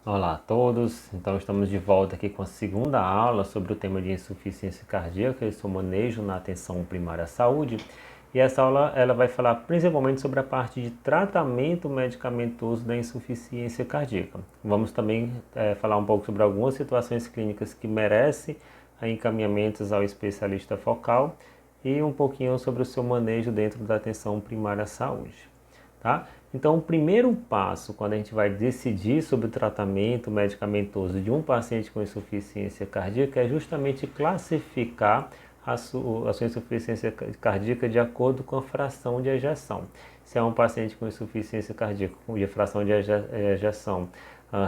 Olá a todos, então estamos de volta aqui com a segunda aula sobre o tema de insuficiência cardíaca e seu manejo na atenção primária à saúde. E essa aula ela vai falar principalmente sobre a parte de tratamento medicamentoso da insuficiência cardíaca. Vamos também falar um pouco sobre algumas situações clínicas que merecem encaminhamentos ao especialista focal e um pouquinho sobre o seu manejo dentro da atenção primária à saúde. Tá? Então, o primeiro passo, quando a gente vai decidir sobre o tratamento medicamentoso de um paciente com insuficiência cardíaca, é justamente classificar a sua insuficiência cardíaca de acordo com a fração de ejeção. Se é um paciente com insuficiência cardíaca com fração de ejeção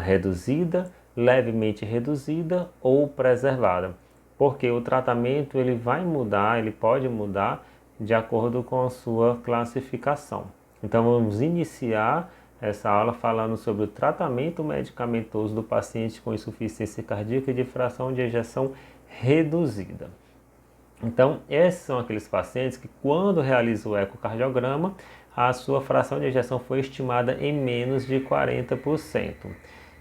reduzida, levemente reduzida ou preservada. Porque o tratamento ele vai mudar, ele pode mudar de acordo com a sua classificação. Então vamos iniciar essa aula falando sobre o tratamento medicamentoso do paciente com insuficiência cardíaca de fração de ejeção reduzida. Então, esses são aqueles pacientes que quando realiza o ecocardiograma, a sua fração de ejeção foi estimada em menos de 40%.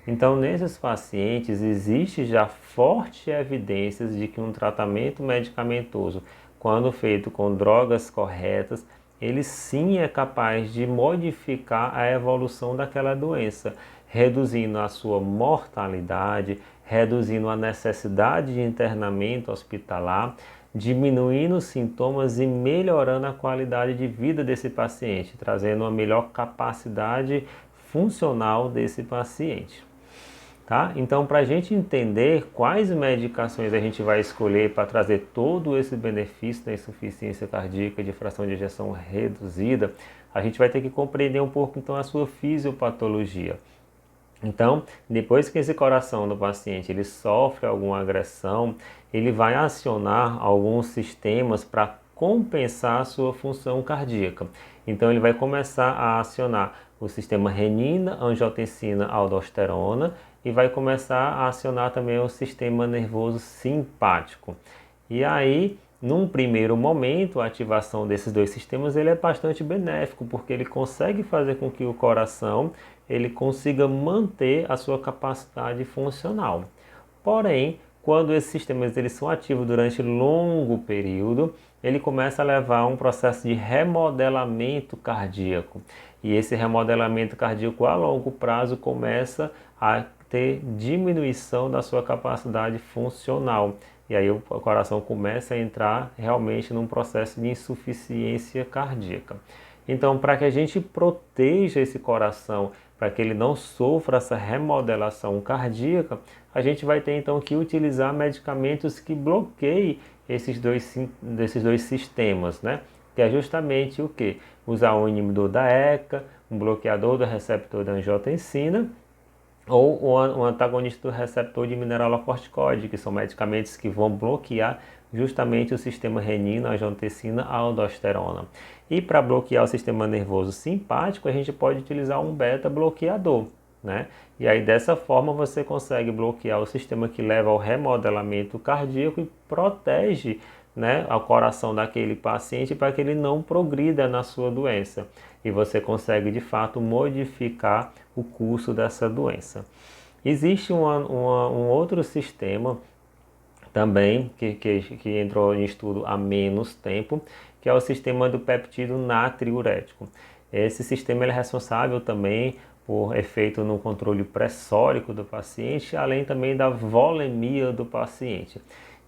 Então, nesses pacientes, existe já fortes evidências de que um tratamento medicamentoso, quando feito com drogas corretas, ele sim é capaz de modificar a evolução daquela doença, reduzindo a sua mortalidade, reduzindo a necessidade de internamento hospitalar, diminuindo os sintomas e melhorando a qualidade de vida desse paciente, trazendo uma melhor capacidade funcional desse paciente. Tá? Então, para a gente entender quais medicações a gente vai escolher para trazer todo esse benefício da insuficiência cardíaca de fração de ejeção reduzida, a gente vai ter que compreender um pouco então a sua fisiopatologia. Então, depois que esse coração do paciente ele sofre alguma agressão, ele vai acionar alguns sistemas para compensar a sua função cardíaca. Então, ele vai começar a acionar o sistema renina, angiotensina, aldosterona e vai começar a acionar também o sistema nervoso simpático. E aí, num primeiro momento, a ativação desses dois sistemas ele é bastante benéfico, porque ele consegue fazer com que o coração ele consiga manter a sua capacidade funcional. Porém, quando esses sistemas eles são ativos durante longo período, ele começa a levar a um processo de remodelamento cardíaco. E esse remodelamento cardíaco a longo prazo começa a ter diminuição da sua capacidade funcional. E aí o coração começa a entrar realmente num processo de insuficiência cardíaca. Então, para que a gente proteja esse coração, para que ele não sofra essa remodelação cardíaca, a gente vai ter então que utilizar medicamentos que bloqueiem esses dois sistemas, né? Que é justamente o que? Usar um inibidor da ECA, um bloqueador do receptor da angiotensina, ou um antagonista do receptor de mineralocorticoide, que são medicamentos que vão bloquear justamente o sistema renina, angiotensina, aldosterona. E para bloquear o sistema nervoso simpático, a gente pode utilizar um beta-bloqueador, né? E aí dessa forma você consegue bloquear o sistema que leva ao remodelamento cardíaco e protege, né, ao coração daquele paciente para que ele não progrida na sua doença. E você consegue de fato modificar o curso dessa doença. Existe um outro sistema também que entrou em estudo há menos tempo, que é o sistema do peptídeo natriurético. Esse sistema é responsável também por efeito no controle pressórico do paciente, além também da volemia do paciente.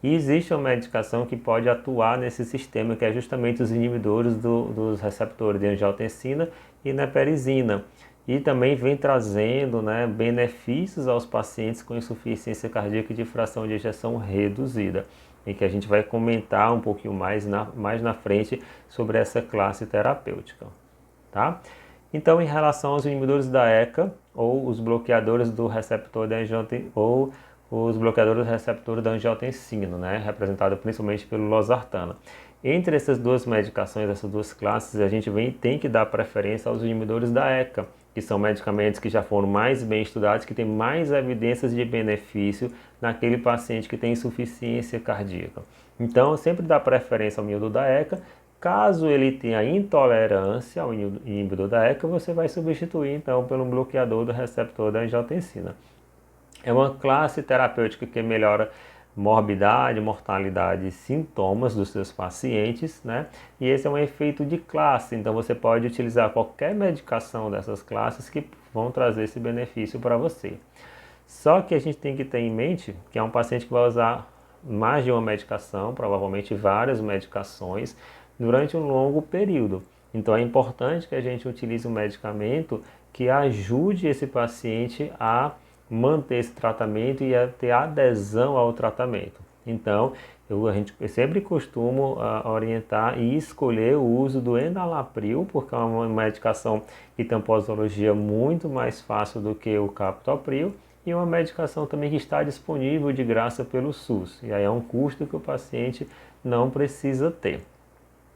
E existe uma medicação que pode atuar nesse sistema, que é justamente os inibidores dos receptores de angiotensina e neperizina. E também vem trazendo, né, benefícios aos pacientes com insuficiência cardíaca de fração de ejeção reduzida. E que a gente vai comentar um pouquinho mais na frente sobre essa classe terapêutica. Tá? Então, em relação aos inibidores da ECA, ou os bloqueadores do receptor da angiotensina, ou os bloqueadores do receptor da angiotensina, né, representado principalmente pelo losartana. Entre essas duas medicações, essas duas classes, a gente tem que dar preferência aos inibidores da ECA, que são medicamentos que já foram mais bem estudados, que têm mais evidências de benefício naquele paciente que tem insuficiência cardíaca. Então, sempre dá preferência ao inibidor da ECA. Caso ele tenha intolerância ao inibidor da ECA, você vai substituir então pelo bloqueador do receptor da angiotensina. É uma classe terapêutica que melhora morbidade, mortalidade e sintomas dos seus pacientes, né? E esse é um efeito de classe, então você pode utilizar qualquer medicação dessas classes que vão trazer esse benefício para você. Só que a gente tem que ter em mente que é um paciente que vai usar mais de uma medicação, provavelmente várias medicações, durante um longo período. Então é importante que a gente utilize um medicamento que ajude esse paciente a manter esse tratamento e a ter adesão ao tratamento. Então, eu sempre costumo orientar e escolher o uso do enalapril, porque é uma medicação que tem uma posologia muito mais fácil do que o captopril, e uma medicação também que está disponível de graça pelo SUS. E aí é um custo que o paciente não precisa ter.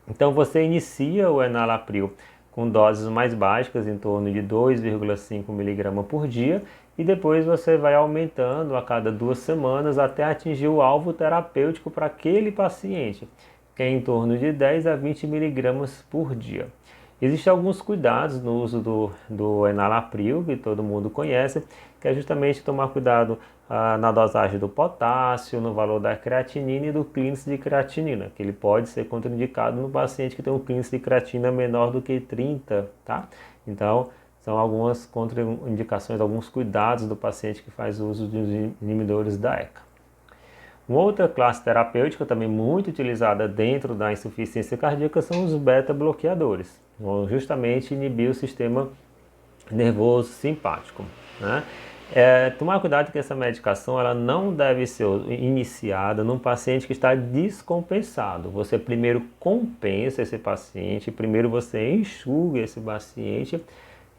Então você inicia o enalapril com doses mais baixas, em torno de 2,5 mg por dia, e depois você vai aumentando a cada 2 semanas até atingir o alvo terapêutico para aquele paciente, que é em torno de 10 a 20 miligramas por dia. Existem alguns cuidados no uso do enalapril, que todo mundo conhece, que é justamente tomar cuidado na dosagem do potássio, no valor da creatinina e do clínice de creatinina, que ele pode ser contraindicado no paciente que tem um clínice de creatina menor do que 30, tá? Então, são algumas contraindicações, alguns cuidados do paciente que faz uso dos inibidores da ECA. Uma outra classe terapêutica também muito utilizada dentro da insuficiência cardíaca são os beta-bloqueadores, vão justamente inibir o sistema nervoso simpático, né? Tomar cuidado que essa medicação ela não deve ser iniciada num paciente que está descompensado. Você primeiro compensa esse paciente, primeiro você enxuga esse paciente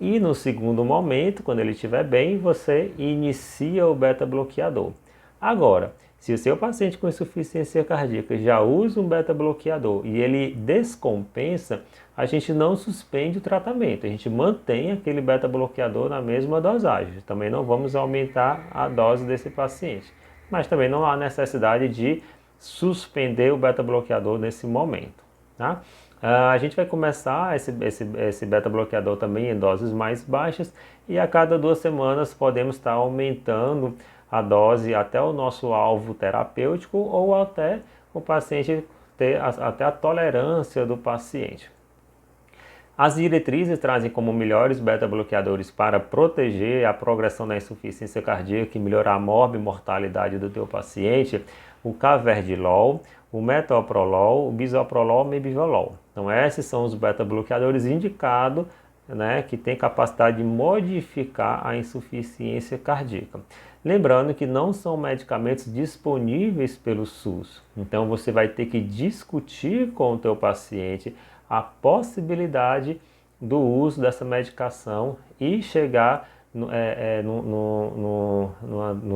e no segundo momento, quando ele estiver bem, você inicia o beta-bloqueador. Agora, se o seu paciente com insuficiência cardíaca já usa um beta-bloqueador e ele descompensa, a gente não suspende o tratamento, a gente mantém aquele beta-bloqueador na mesma dosagem. Também não vamos aumentar a dose desse paciente, mas também não há necessidade de suspender o beta-bloqueador nesse momento, tá? A gente vai começar esse beta-bloqueador também em doses mais baixas e a cada 2 semanas podemos estar aumentando a dose até o nosso alvo terapêutico ou até o paciente ter até a tolerância do paciente. As diretrizes trazem como melhores beta-bloqueadores para proteger a progressão da insuficiência cardíaca e melhorar a mortalidade do teu paciente, o carvedilol, o metoprolol, o bisoprolol e o mebivolol. Então esses são os beta-bloqueadores indicados, né, que tem capacidade de modificar a insuficiência cardíaca. Lembrando que não são medicamentos disponíveis pelo SUS, então você vai ter que discutir com o teu paciente a possibilidade do uso dessa medicação e chegar no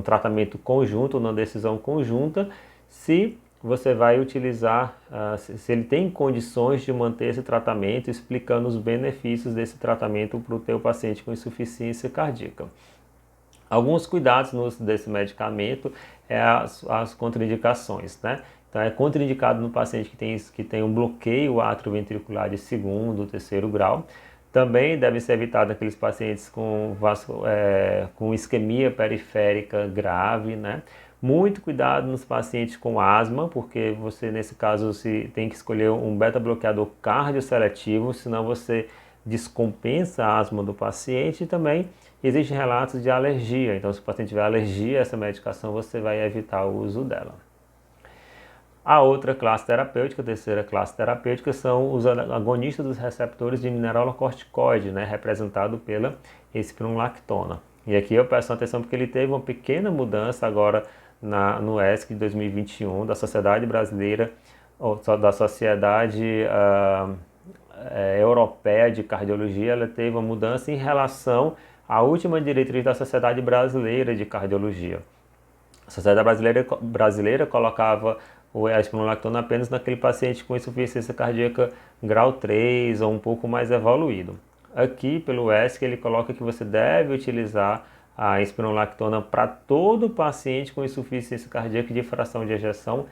tratamento conjunto, na decisão conjunta, se você vai utilizar, se ele tem condições de manter esse tratamento, explicando os benefícios desse tratamento para o teu paciente com insuficiência cardíaca. Alguns cuidados no uso desse medicamento é as contraindicações, né? Então é contraindicado no paciente que tem um bloqueio atrioventricular de segundo, terceiro grau. Também deve ser evitado aqueles pacientes com isquemia periférica grave, né? Muito cuidado nos pacientes com asma, porque você nesse caso tem que escolher um beta-bloqueador cardioseletivo, senão você descompensa a asma do paciente. E também existem relatos de alergia, então se o paciente tiver alergia a essa medicação, você vai evitar o uso dela. A outra classe terapêutica, a terceira classe terapêutica, são os agonistas dos receptores de mineralocorticoide, né, representado pela espironolactona. E aqui eu peço atenção porque ele teve uma pequena mudança agora no ESC de 2021 da Sociedade Brasileira, ou da Sociedade Europeia de Cardiologia. Ela teve uma mudança em relação à última diretriz da Sociedade Brasileira de Cardiologia. A Sociedade Brasileira colocava a espironolactona apenas naquele paciente com insuficiência cardíaca grau 3 ou um pouco mais evoluído. Aqui, pelo ESC, ele coloca que você deve utilizar a espironolactona para todo paciente com insuficiência cardíaca de fração de ejeção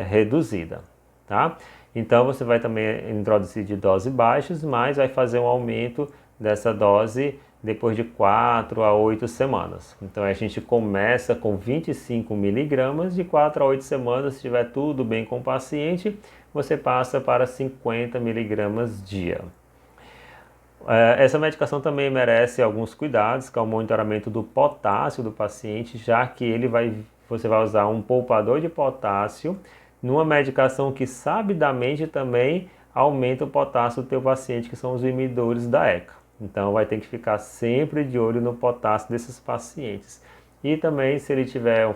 reduzida, tá? Então você vai também introduzir de dose baixas, mas vai fazer um aumento dessa dose depois de 4 a 8 semanas. Então a gente começa com 25 miligramas, de 4 a 8 semanas, se estiver tudo bem com o paciente, você passa para 50 miligramas dia. Essa medicação também merece alguns cuidados, que é o monitoramento do potássio do paciente, já que você vai usar um poupador de potássio numa medicação que sabidamente também aumenta o potássio do teu paciente, que são os inibidores da ECA. Então vai ter que ficar sempre de olho no potássio desses pacientes. E também, se ele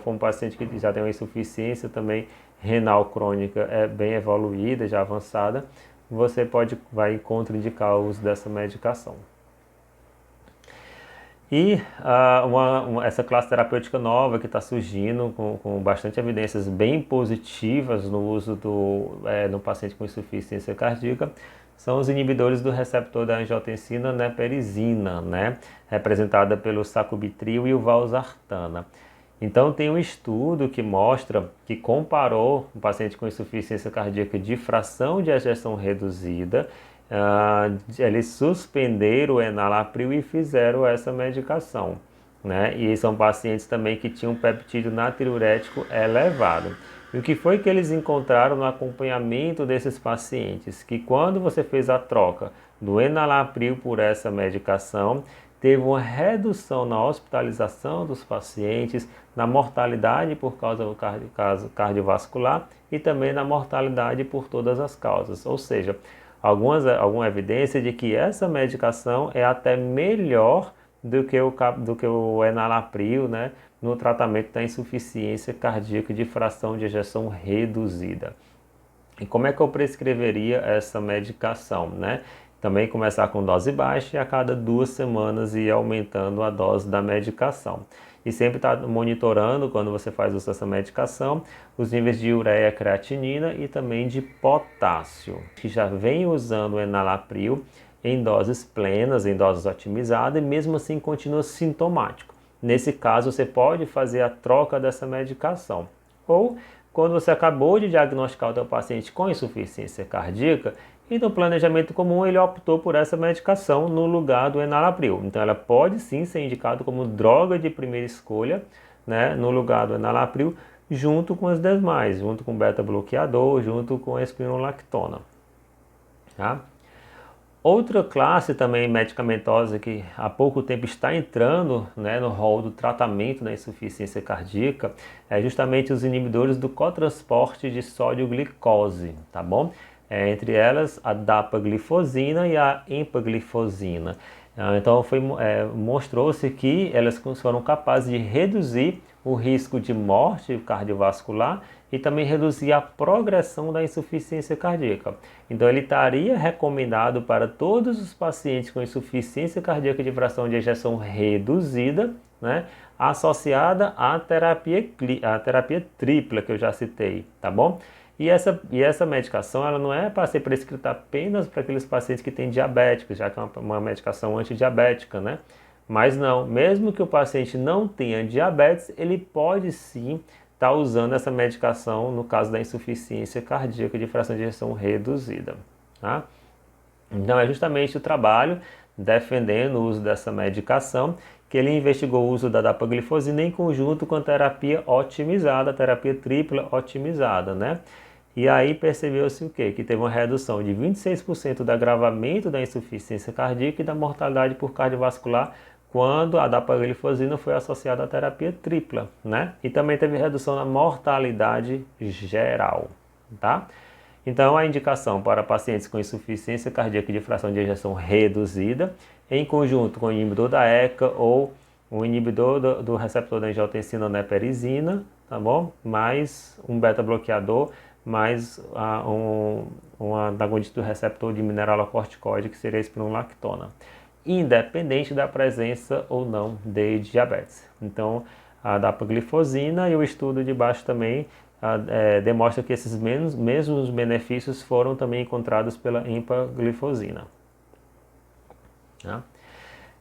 for um paciente que já tem uma insuficiência também renal crônica bem evoluída, já avançada, você vai contraindicar o uso dessa medicação. E essa classe terapêutica nova que está surgindo, com bastante evidências bem positivas no uso no paciente com insuficiência cardíaca, são os inibidores do receptor da angiotensina neperizina, né? Representada pelo sacubitril e o valsartana. Então tem um estudo que comparou um paciente com insuficiência cardíaca de fração de ejeção reduzida, eles suspenderam o enalapril e fizeram essa medicação, né? E são pacientes também que tinham peptídeo natriurético elevado. E o que foi que eles encontraram no acompanhamento desses pacientes? Que quando você fez a troca do enalapril por essa medicação, teve uma redução na hospitalização dos pacientes, na mortalidade por causa do cardiovascular e também na mortalidade por todas as causas. Ou seja, alguma evidência de que essa medicação é até melhor do que o enalapril, né, no tratamento da insuficiência cardíaca de fração de ejeção reduzida. E como é que eu prescreveria essa medicação, né? Também começar com dose baixa e a cada 2 semanas ir aumentando a dose da medicação. E sempre estar monitorando, quando você faz uso dessa medicação, os níveis de ureia, creatinina e também de potássio. Que já vem usando o enalapril em doses plenas, em doses otimizadas, e mesmo assim continua sintomático. Nesse caso, você pode fazer a troca dessa medicação. Ou, quando você acabou de diagnosticar o seu paciente com insuficiência cardíaca, e no planejamento comum ele optou por essa medicação no lugar do enalapril. Então ela pode sim ser indicada como droga de primeira escolha, né, no lugar do enalapril, junto com as demais, junto com beta-bloqueador, junto com a espironolactona. Tá? Outra classe também medicamentosa que há pouco tempo está entrando, né, no rol do tratamento da insuficiência cardíaca é justamente os inibidores do cotransporte de sódio-glicose, tá bom? Entre elas a dapaglifosina e a empaglifosina. Então mostrou-se que elas foram capazes de reduzir o risco de morte cardiovascular e também reduzir a progressão da insuficiência cardíaca. Então ele estaria recomendado para todos os pacientes com insuficiência cardíaca de fração de ejeção reduzida, né, associada à terapia tripla que eu já citei, tá bom? E essa medicação ela não é para ser prescrita apenas para aqueles pacientes que têm diabéticos, já que é uma medicação antidiabética, né? Mas não, mesmo que o paciente não tenha diabetes, ele pode sim estar usando essa medicação no caso da insuficiência cardíaca de fração de ejeção reduzida, tá? Então é justamente o trabalho defendendo o uso dessa medicação que ele investigou o uso da dapaglifosina em conjunto com a terapia otimizada, a terapia tripla otimizada, né? E aí percebeu-se o quê? Que teve uma redução de 26% do agravamento da insuficiência cardíaca e da mortalidade por cardiovascular quando a dapaglifosina foi associada à terapia tripla, né? E também teve redução na mortalidade geral, tá? Então a indicação para pacientes com insuficiência cardíaca de fração de ejeção reduzida, em conjunto com o inibidor da ECA ou o inibidor do receptor da angiotensina neperizina, tá bom? Mais um beta-bloqueador, mais um antagonista do receptor de mineralocorticoide, que seria a espironolactona, independente da presença ou não de diabetes. Então, a dapaglifosina e o estudo de baixo também demonstra que esses mesmos benefícios foram também encontrados pela empaglifosina. Tá?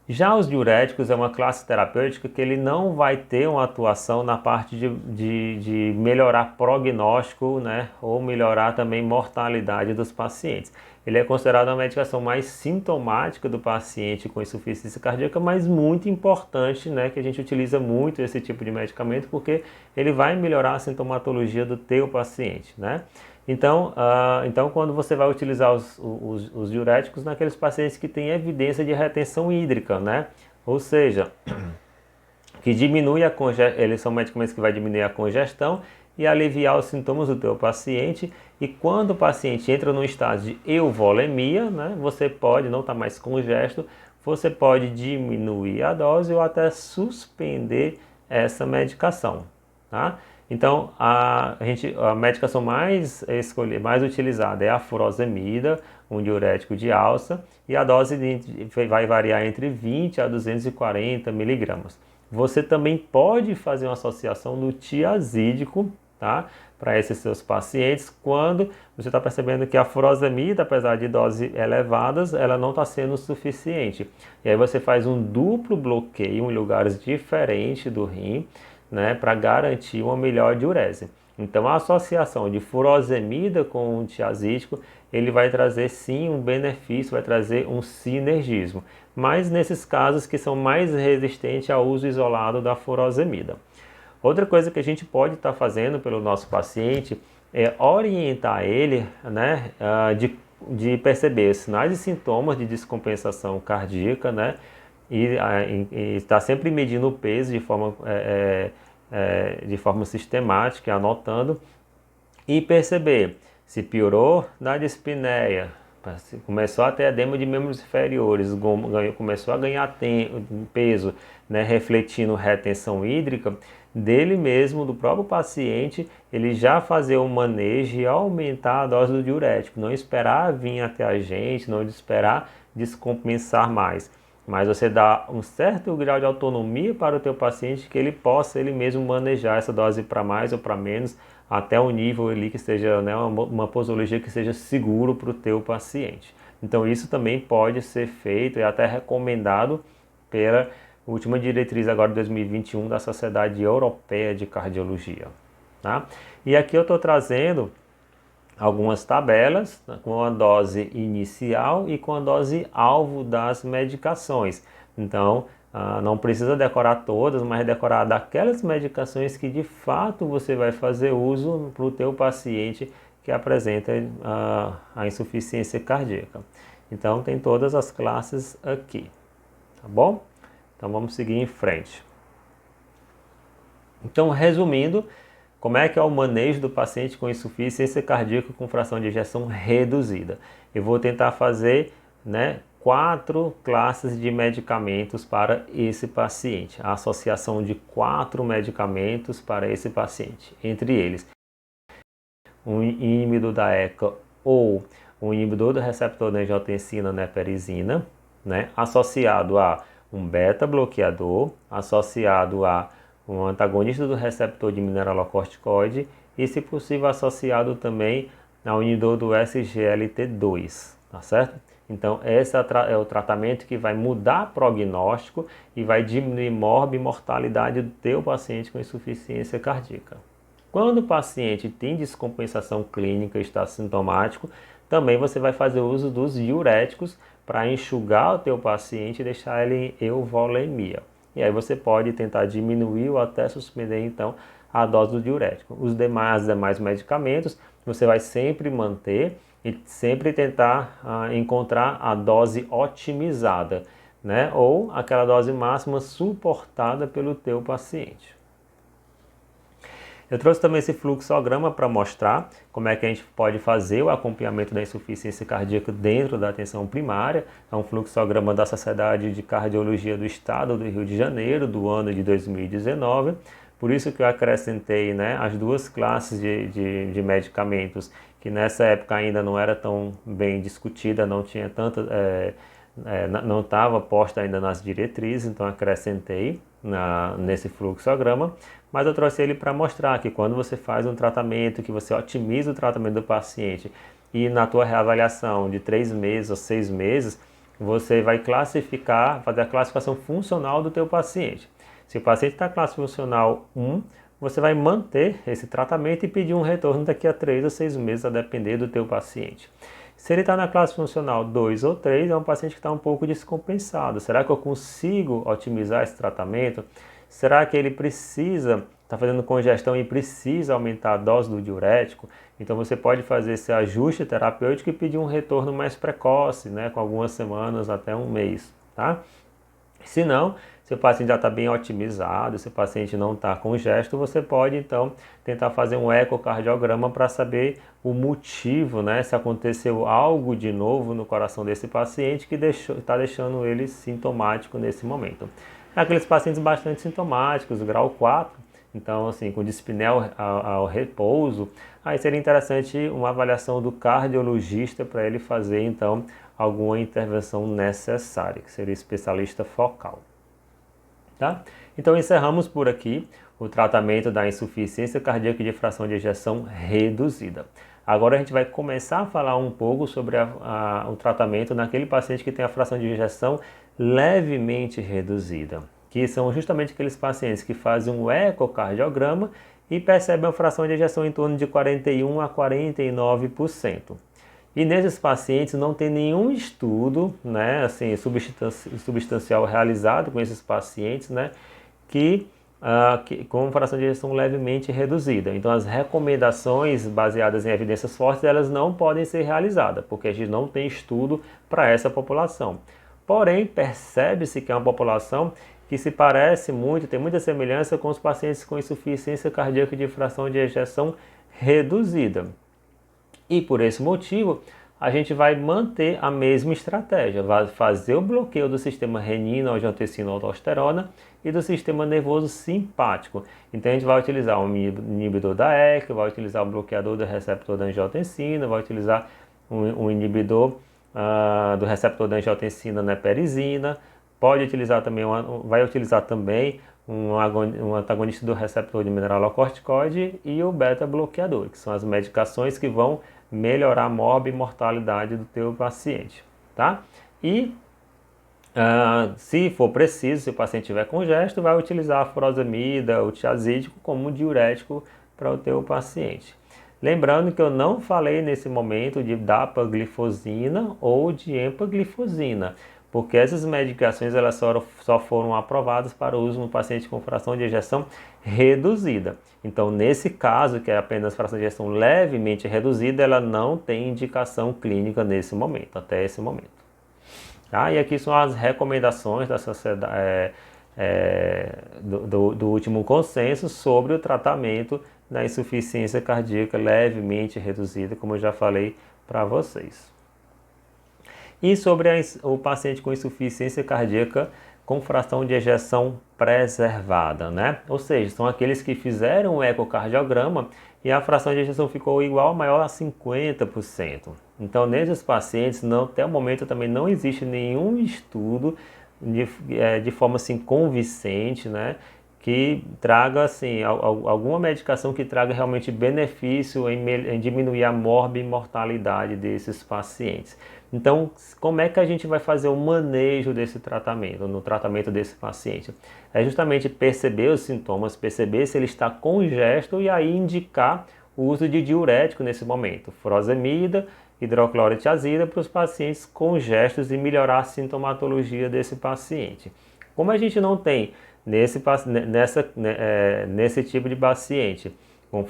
Já os diuréticos é uma classe terapêutica que ele não vai ter uma atuação na parte de melhorar prognóstico, né, ou melhorar também mortalidade dos pacientes. Ele é considerado uma medicação mais sintomática do paciente com insuficiência cardíaca, mas muito importante, né, que a gente utiliza muito esse tipo de medicamento porque ele vai melhorar a sintomatologia do teu paciente, né? Então, quando você vai utilizar os diuréticos naqueles pacientes que têm evidência de retenção hídrica, né? Ou seja, que diminui a congestão, eles são medicamentos que vai diminuir a congestão e aliviar os sintomas do teu paciente. E quando o paciente entra num estado de euvolemia, né? Você pode, não estar mais congesto, você pode diminuir a dose ou até suspender essa medicação, tá? Então, a medicação mais utilizada é a furosemida, um diurético de alça, e a dose vai variar entre 20 a 240 miligramas. Você também pode fazer uma associação do tiazídico, tá? Para esses seus pacientes, quando você está percebendo que a furosemida, apesar de doses elevadas, ela não está sendo suficiente. E aí você faz um duplo bloqueio em lugares diferentes do rim, né, para garantir uma melhor diurese. Então a associação de furosemida com o tiazídico, ele vai trazer sim um benefício, vai trazer um sinergismo, mas nesses casos que são mais resistentes ao uso isolado da furosemida. Outra coisa que a gente pode estar fazendo pelo nosso paciente é orientar ele, né, de perceber sinais e sintomas de descompensação cardíaca, né, e está sempre medindo o peso de forma sistemática, anotando, e perceber se piorou na dispneia, começou a ter edema de membros inferiores, começou a ganhar peso, né, refletindo retenção hídrica, dele mesmo, do próprio paciente, ele já fazer o manejo e aumentar a dose do diurético, não esperar vir até a gente, não esperar descompensar mais. Mas você dá um certo grau de autonomia para o teu paciente que ele possa ele mesmo manejar essa dose para mais ou para menos, até um nível ali que seja, né, uma posologia que seja seguro para o teu paciente. Então isso também pode ser feito e até recomendado pela última diretriz agora de 2021 da Sociedade Europeia de Cardiologia, tá? E aqui eu estou trazendo algumas tabelas, né, com a dose inicial e com a dose alvo das medicações. Então, não precisa decorar todas, mas decorar daquelas medicações que de fato você vai fazer uso para o teu paciente que apresenta a insuficiência cardíaca. Então, tem todas as classes aqui, tá bom? Então, vamos seguir em frente. Então, resumindo, como é que é o manejo do paciente com insuficiência cardíaca com fração de ejeção reduzida? Eu vou tentar fazer, né, 4 classes de medicamentos para esse paciente. A associação de 4 medicamentos para esse paciente. Entre eles, um inibidor da ECA ou um inibidor do receptor da angiotensina neperizina, né, associado a um beta-bloqueador, associado a um antagonista do receptor de mineralocorticoide e, se possível, associado também ao inibidor do SGLT2, tá certo? Então, esse é o tratamento que vai mudar prognóstico e vai diminuir mortalidade do teu paciente com insuficiência cardíaca. Quando o paciente tem descompensação clínica e está sintomático, também você vai fazer uso dos diuréticos para enxugar o teu paciente e deixar ele em euvolemia. E aí você pode tentar diminuir ou até suspender então a dose do diurético. Os demais medicamentos você vai sempre manter e sempre tentar encontrar a dose otimizada, né? Ou aquela dose máxima suportada pelo teu paciente. Eu trouxe também esse fluxograma para mostrar como é que a gente pode fazer o acompanhamento da insuficiência cardíaca dentro da atenção primária. É um fluxograma da Sociedade de Cardiologia do Estado do Rio de Janeiro, do ano de 2019. Por isso que eu acrescentei, né, as 2 classes de medicamentos que nessa época ainda não era tão bem discutida, não tinha tanta... não estava posta ainda nas diretrizes, então acrescentei nesse fluxograma, mas eu trouxe ele para mostrar que quando você faz um tratamento, que você otimiza o tratamento do paciente e na tua reavaliação de 3 meses ou 6 meses, você vai classificar, fazer a classificação funcional do teu paciente. Se o paciente está classe funcional 1, você vai manter esse tratamento e pedir um retorno daqui a 3 a 6 meses, a depender do teu paciente. Se ele está na classe funcional 2 ou 3, é um paciente que está um pouco descompensado. Será que eu consigo otimizar esse tratamento? Será que ele precisa, está fazendo congestão e precisa aumentar a dose do diurético? Então você pode fazer esse ajuste terapêutico e pedir um retorno mais precoce, né, com algumas semanas até um mês, tá? Se não, se o paciente já está bem otimizado, se o paciente não está com gesto, você pode então tentar fazer um ecocardiograma para saber o motivo, né? Se aconteceu algo de novo no coração desse paciente que está deixando ele sintomático nesse momento. Aqueles pacientes bastante sintomáticos, grau 4, então assim, com dispneia ao repouso, aí seria interessante uma avaliação do cardiologista para ele fazer então alguma intervenção necessária, que seria especialista focal. Tá? Então encerramos por aqui o tratamento da insuficiência cardíaca de fração de ejeção reduzida. Agora a gente vai começar a falar um pouco sobre o tratamento naquele paciente que tem a fração de ejeção levemente reduzida, que são justamente aqueles pacientes que fazem um ecocardiograma e percebem a fração de ejeção em torno de 41 a 49%. E nesses pacientes não tem nenhum estudo, né, assim, substancial realizado com esses pacientes, né, com fração de ejeção levemente reduzida. Então as recomendações baseadas em evidências fortes, elas não podem ser realizadas, porque a gente não tem estudo para essa população. Porém, percebe-se que é uma população que se parece muito, tem muita semelhança com os pacientes com insuficiência cardíaca de fração de ejeção reduzida. E por esse motivo, a gente vai manter a mesma estratégia, vai fazer o bloqueio do sistema renina, angiotensina, aldosterona e do sistema nervoso simpático. Então a gente vai utilizar um inibidor da ECA, vai utilizar o bloqueador do receptor da angiotensina, vai utilizar um inibidor do receptor da angiotensina na perisina, vai utilizar também um antagonista do receptor de mineralocorticoide e o beta-bloqueador, que são as medicações que vão melhorar a morbimortalidade do teu paciente, tá? E se for preciso, se o paciente tiver congesto, vai utilizar a furosemida, o tiazídico como diurético para o teu paciente. Lembrando que eu não falei nesse momento de dapaglifosina ou de empaglifosina, porque essas medicações elas só foram aprovadas para uso no paciente com fração de ejeção reduzida. Então, nesse caso, que é apenas fração de ejeção levemente reduzida, ela não tem indicação clínica nesse momento, até esse momento. Tá? E aqui são as recomendações da sociedade, do último consenso sobre o tratamento da insuficiência cardíaca levemente reduzida, como eu já falei para vocês. E sobre o paciente com insuficiência cardíaca com fração de ejeção preservada, né? Ou seja, são aqueles que fizeram o ecocardiograma e a fração de ejeção ficou igual ou maior a 50%. Então, nesses pacientes, até o momento também não existe nenhum estudo de forma assim convincente, né? Que traga assim, alguma medicação que traga realmente benefício em diminuir a morbimortalidade desses pacientes. Então, como é que a gente vai fazer o manejo desse tratamento, no tratamento desse paciente? É justamente perceber os sintomas, perceber se ele está congesto e aí indicar o uso de diurético nesse momento, furosemida, hidroclorotiazida para os pacientes congestos e melhorar a sintomatologia desse paciente. Como a gente não tem nesse tipo de paciente com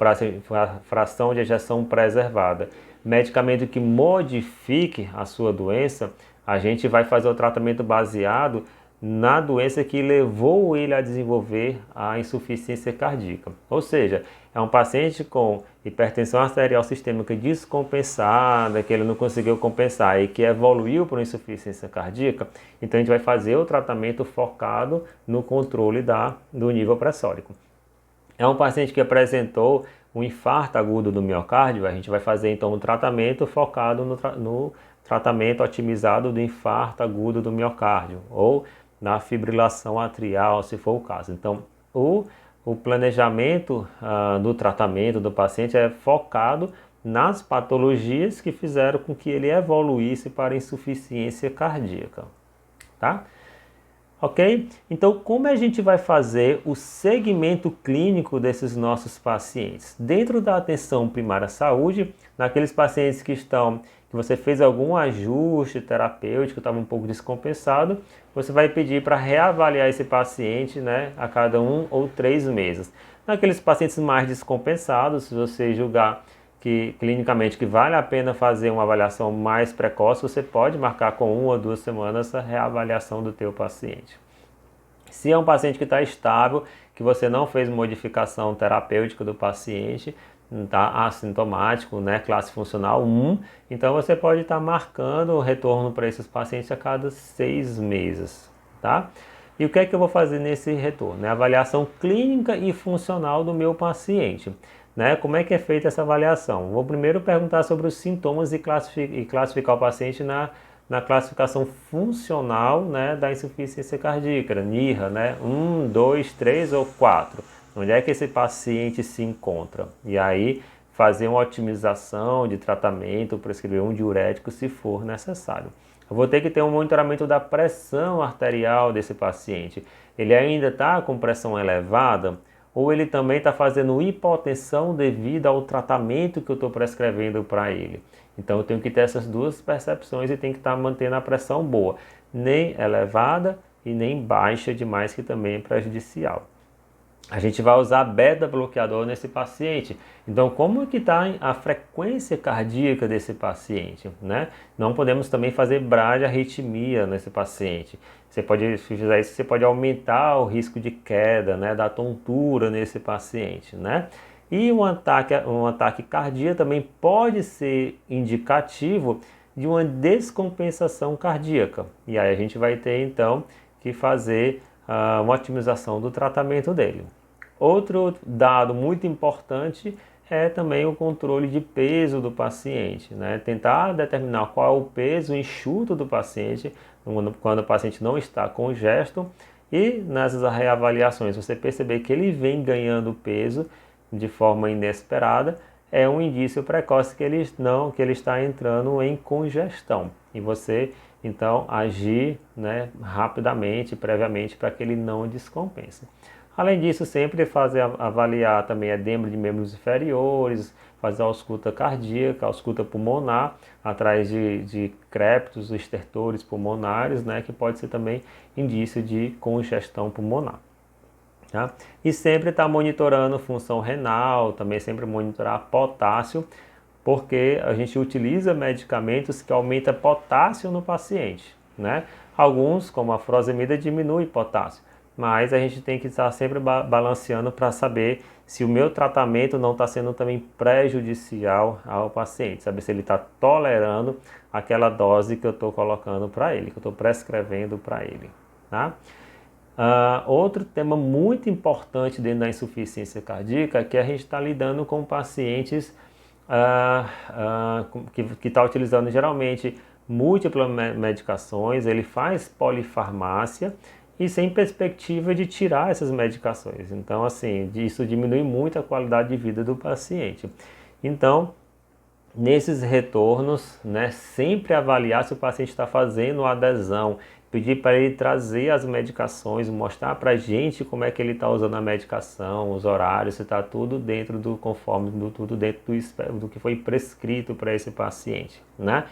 fração de ejeção preservada, medicamento que modifique a sua doença, a gente vai fazer o tratamento baseado na doença que levou ele a desenvolver a insuficiência cardíaca. Ou seja, é um paciente com hipertensão arterial sistêmica descompensada, que ele não conseguiu compensar e que evoluiu para uma insuficiência cardíaca, então a gente vai fazer o tratamento focado no controle do nível pressórico. É um paciente que apresentou um infarto agudo do miocárdio, a gente vai fazer então um tratamento focado no tratamento otimizado do infarto agudo do miocárdio ou na fibrilação atrial, se for o caso. Então, o planejamento do tratamento do paciente é focado nas patologias que fizeram com que ele evoluísse para insuficiência cardíaca, tá? Ok? Então, como a gente vai fazer o segmento clínico desses nossos pacientes? Dentro da atenção primária à saúde, naqueles pacientes que você fez algum ajuste terapêutico, estava um pouco descompensado, você vai pedir para reavaliar esse paciente, né, a cada 1 ou 3 meses. Naqueles pacientes mais descompensados, se você julgar que clinicamente que vale a pena fazer uma avaliação mais precoce, você pode marcar com 1 ou 2 semanas a reavaliação do teu paciente. Se é um paciente que está estável, que você não fez modificação terapêutica do paciente, está assintomático, né, classe funcional 1, então você pode estar marcando o retorno para esses pacientes a cada 6 meses, tá? E o que é que eu vou fazer nesse retorno? É a avaliação clínica e funcional do meu paciente. Né? Como é que é feita essa avaliação? Vou primeiro perguntar sobre os sintomas e classificar o paciente na classificação funcional, né, da insuficiência cardíaca, NIRA, né? 1, 2, 3 ou 4. Onde é que esse paciente se encontra? E aí fazer uma otimização de tratamento, prescrever um diurético se for necessário. Eu vou ter que ter um monitoramento da pressão arterial desse paciente. Ele ainda está com pressão elevada? Ou ele também está fazendo hipotensão devido ao tratamento que eu estou prescrevendo para ele. Então eu tenho que ter essas duas percepções e tem que estar mantendo a pressão boa, nem elevada e nem baixa demais, que também é prejudicial. A gente vai usar beta-bloqueador nesse paciente. Então, como que está a frequência cardíaca desse paciente, né? Não podemos também fazer bradiarritmia nesse paciente. Se fizer isso, você pode aumentar o risco de queda, né, da tontura nesse paciente, né? E um ataque cardíaco também pode ser indicativo de uma descompensação cardíaca. E aí a gente vai ter, então, que fazer uma otimização do tratamento dele. Outro dado muito importante é também o controle de peso do paciente, né? Tentar determinar qual é o peso enxuto do paciente quando o paciente não está congesto, e nessas reavaliações você perceber que ele vem ganhando peso de forma inesperada, é um indício precoce que ele está entrando em congestão, e você então agir, né, rapidamente, previamente, para que ele não descompense. Além disso, sempre avaliar também edema de membros inferiores, fazer a ausculta cardíaca, a ausculta pulmonar, atrás de crépitos, estertores pulmonares, né, que pode ser também indício de congestão pulmonar. Tá? E sempre estar monitorando função renal, também sempre monitorar potássio, porque a gente utiliza medicamentos que aumentam potássio no paciente, né? Alguns, como a furosemida, diminui potássio, mas a gente tem que estar sempre balanceando para saber se o meu tratamento não está sendo também prejudicial ao paciente, saber se ele está tolerando aquela dose que eu estou colocando para ele, que eu estou prescrevendo para ele, tá? Outro tema muito importante dentro da insuficiência cardíaca é que a gente está lidando com pacientes que está utilizando geralmente múltiplas medicações, ele faz polifarmácia e sem perspectiva de tirar essas medicações. Então, assim, isso diminui muito a qualidade de vida do paciente. Então, nesses retornos, né, sempre avaliar se o paciente está fazendo adesão, pedir para ele trazer as medicações, mostrar para a gente como é que ele está usando a medicação, os horários, se está tudo dentro do conforme, tudo dentro do que foi prescrito para esse paciente, né?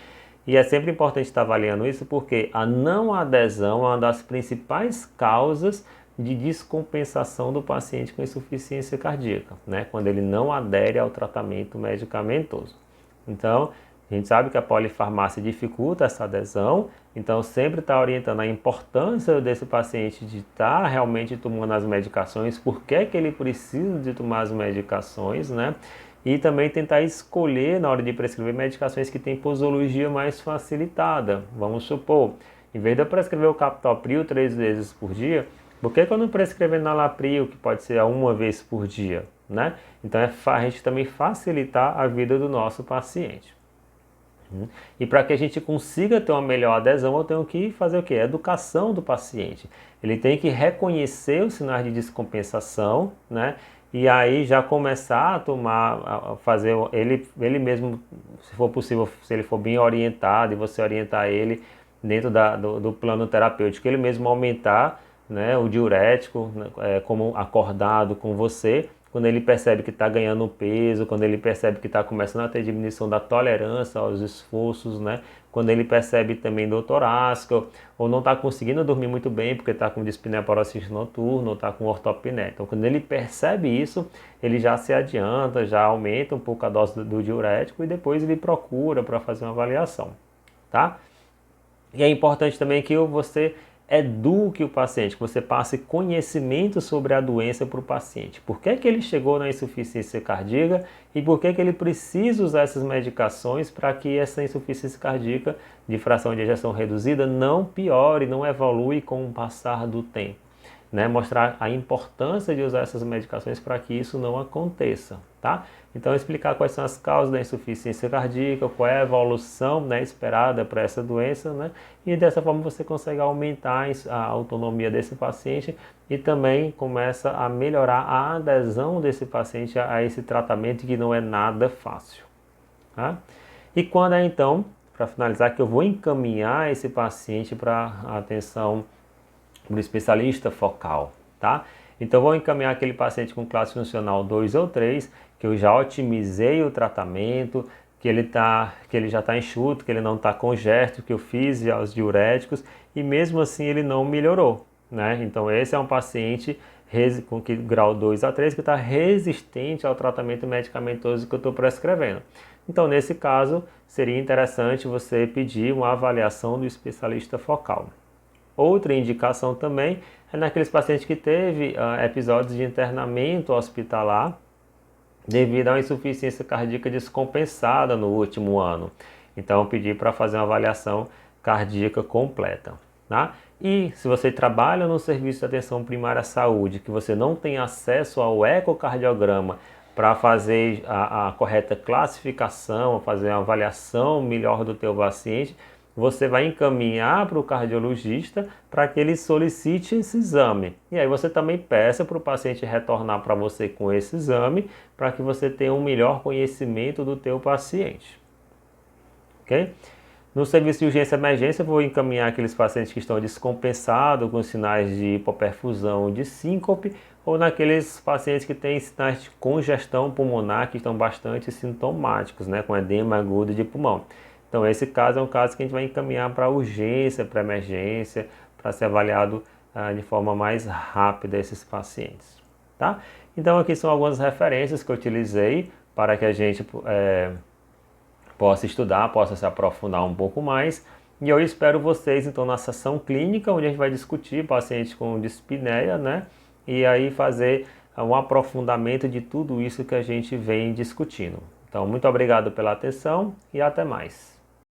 E é sempre importante estar avaliando isso, porque a não adesão é uma das principais causas de descompensação do paciente com insuficiência cardíaca, né? Quando ele não adere ao tratamento medicamentoso. Então, a gente sabe que a polifarmácia dificulta essa adesão, então sempre está orientando a importância desse paciente de estar realmente tomando as medicações, por que que ele precisa de tomar as medicações, né? E também tentar escolher, na hora de prescrever, medicações que têm posologia mais facilitada. Vamos supor, em vez de eu prescrever o captopril 3 vezes por dia, por que eu não prescrever nalapril, que pode ser uma vez por dia, né? Então é a gente também facilitar a vida do nosso paciente. E para que a gente consiga ter uma melhor adesão, eu tenho que fazer o quê? Educação do paciente. Ele tem que reconhecer os sinais de descompensação, né? e aí já começar a tomar, a fazer ele mesmo, se for possível, se ele for bem orientado e você orientar ele dentro do plano terapêutico, ele mesmo aumentar, né, o diurético, né, como acordado com você, quando ele percebe que está ganhando peso, quando ele percebe que está começando a ter diminuição da tolerância aos esforços, né? Quando ele percebe também dor torácica, ou não está conseguindo dormir muito bem porque está com dispneia paroxística noturna, ou está com ortopneia. Então, quando ele percebe isso, ele já se adianta, já aumenta um pouco a dose do diurético e depois ele procura para fazer uma avaliação, tá? E é importante também que você eduque o paciente, que você passe conhecimento sobre a doença para o paciente. Por que que ele chegou na insuficiência cardíaca e por que que ele precisa usar essas medicações para que essa insuficiência cardíaca de fração de ejeção reduzida não piore, não evolui com o passar do tempo. Né, mostrar a importância de usar essas medicações para que isso não aconteça, tá? Então explicar quais são as causas da insuficiência cardíaca, qual é a evolução, né, esperada para essa doença, né? E dessa forma você consegue aumentar a autonomia desse paciente e também começa a melhorar a adesão desse paciente a esse tratamento que não é nada fácil, tá? E quando é então, para finalizar, que eu vou encaminhar esse paciente para a atenção um especialista focal, tá? Então vou encaminhar aquele paciente com classe funcional 2 ou 3, que eu já otimizei o tratamento, que ele já está enxuto, que ele não está congesto, que eu fiz os diuréticos e mesmo assim ele não melhorou, né? Então esse é um paciente com grau 2 a 3 que está resistente ao tratamento medicamentoso que eu estou prescrevendo. Então nesse caso seria interessante você pedir uma avaliação do especialista focal. Outra indicação também é naqueles pacientes que teve episódios de internamento hospitalar devido a uma insuficiência cardíaca descompensada no último ano. Então eu pedi para fazer uma avaliação cardíaca completa, tá? E se você trabalha no serviço de atenção primária à saúde, que você não tem acesso ao ecocardiograma para fazer a correta classificação, fazer uma avaliação melhor do teu paciente, você vai encaminhar para o cardiologista para que ele solicite esse exame. E aí você também peça para o paciente retornar para você com esse exame para que você tenha um melhor conhecimento do teu paciente. Ok? No serviço de urgência e emergência, eu vou encaminhar aqueles pacientes que estão descompensados com sinais de hipoperfusão ou de síncope, ou naqueles pacientes que têm sinais de congestão pulmonar que estão bastante sintomáticos, né, com edema agudo de pulmão. Então esse caso é um caso que a gente vai encaminhar para urgência, para emergência, para ser avaliado de forma mais rápida esses pacientes, tá? Então aqui são algumas referências que eu utilizei para que a gente possa estudar, possa se aprofundar um pouco mais. E eu espero vocês então na sessão clínica, onde a gente vai discutir pacientes com dispneia, né? E aí fazer um aprofundamento de tudo isso que a gente vem discutindo. Então muito obrigado pela atenção e até mais.